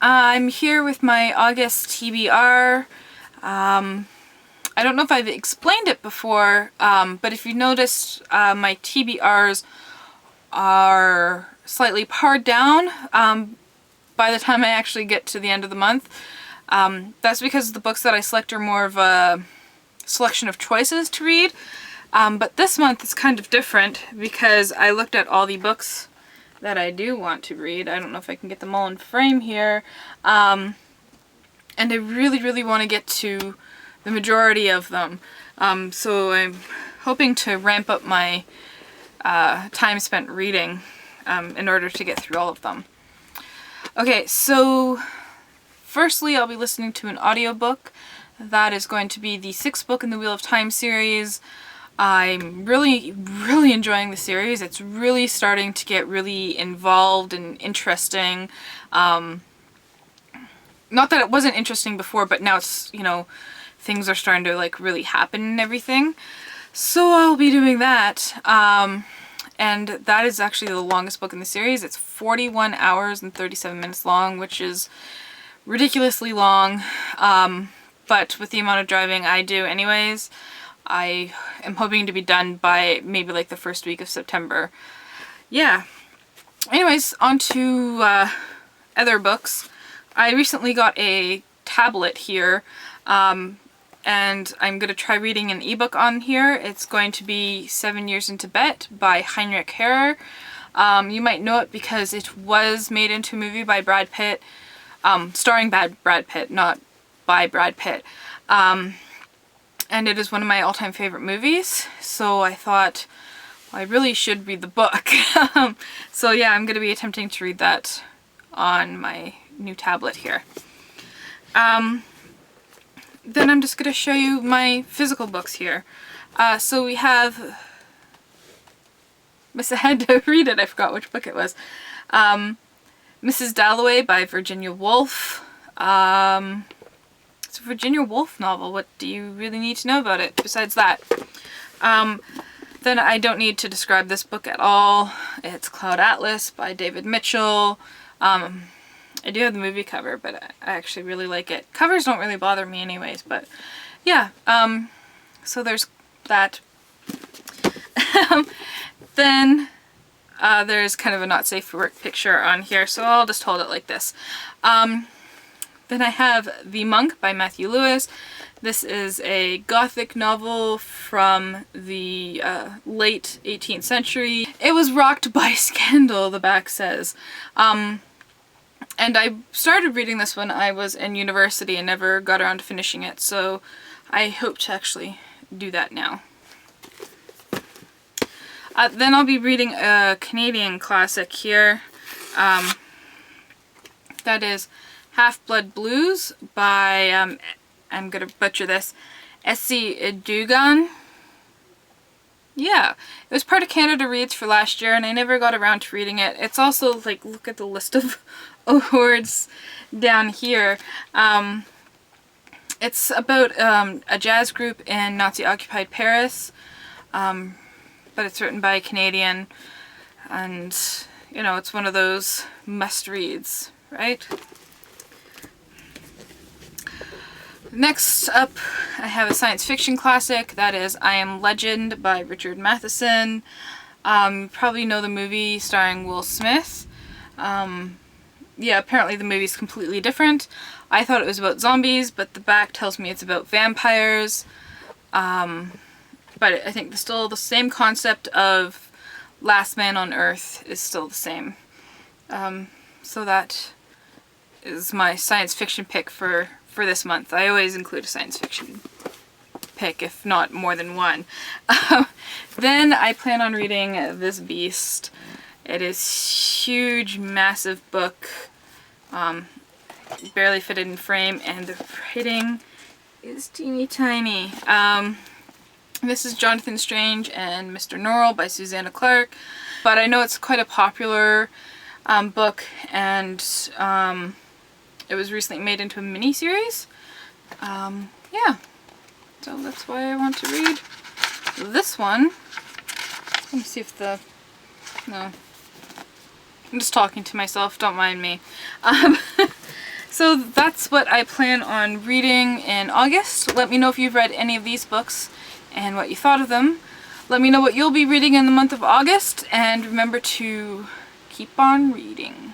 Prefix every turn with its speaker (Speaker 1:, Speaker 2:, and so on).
Speaker 1: I'm here with my August TBR. I don't know if I've explained it before, but if you noticed, my TBRs are slightly pared down by the time I actually get to the end of the month. That's because the books that I select are more of a selection of choices to read. But this month is kind of different because I looked at all the books that I do want to read. I don't know if I can get them all in frame here. And I really want to get to the majority of them. So I'm hoping to ramp up my time spent reading in order to get through all of them. Okay, so firstly I'll be listening to an audiobook. That is going to be the 6th book in the Wheel of Time series. I'm really enjoying the series. It's really starting to get really involved and interesting. Not that it wasn't interesting before, but now it's, you know, things are starting to like really happen and everything. So I'll be doing that. And that is actually the longest book in the series. It's 41 hours and 37 minutes long, which is ridiculously long. But with the amount of driving I do anyways, I am hoping to be done by maybe like the first week of September. Yeah. Anyways, on to other books. I recently got a tablet here, and I'm going to try reading an ebook on here. It's going to be 7 Years in Tibet by Heinrich Harrer. You might know it because it was made into a movie by Brad Pitt, starring Brad Pitt, not by Brad Pitt. And it is one of my all-time favorite movies, so I thought, well, I really should read the book. So yeah, I'm going to be attempting to read that on my new tablet here. Then I'm just going to show you my physical books here. So we have... I had to read it, I forgot which book it was. Mrs. Dalloway by Virginia Woolf. It's a Virginia Woolf novel. What do you really need to know about it besides that? Then I don't need to describe this book at all. It's Cloud Atlas by David Mitchell. I do have the movie cover, but I actually really like it. Covers don't really bother me anyways, but yeah. So there's that. Then there's kind of a not safe for work picture on here, so I'll just hold it like this. Then I have The Monk by Matthew Lewis. This is a gothic novel from the late 18th century. It was rocked by scandal, the back says. And I started reading this when I was in university and never got around to finishing it, so I hope to actually do that now. Then I'll be reading a Canadian classic here. That is HalfBlood Blues by, I'm gonna butcher this, Essie Dugan. Yeah, it was part of Canada Reads for last year and I never got around to reading it. It's also, like, look at the list of awards down here. It's about a jazz group in Nazi-occupied Paris, but it's written by a Canadian, and, you know, it's one of those must-reads, right? Next up, I have a science fiction classic. That is I Am Legend by Richard Matheson. You probably know the movie starring Will Smith. Yeah, apparently the movie's completely different. I thought it was about zombies, but the back tells me it's about vampires. But I think still the same concept of Last Man on Earth is still the same. So that is my science fiction pick for this month. I always include a science fiction pick, if not more than one. Then I plan on reading this beast. It is huge, massive book, barely fitted in frame, and the writing is teeny tiny. This is Jonathan Strange and Mr. Norrell by Susanna Clarke, but I know it's quite a popular book, and it was recently made into a mini-series. Yeah, so that's why I want to read this one. Let me see if no. I'm just talking to myself, don't mind me. So that's what I plan on reading in August. Let me know if you've read any of these books and what you thought of them. Let me know what you'll be reading in the month of August, and remember to keep on reading.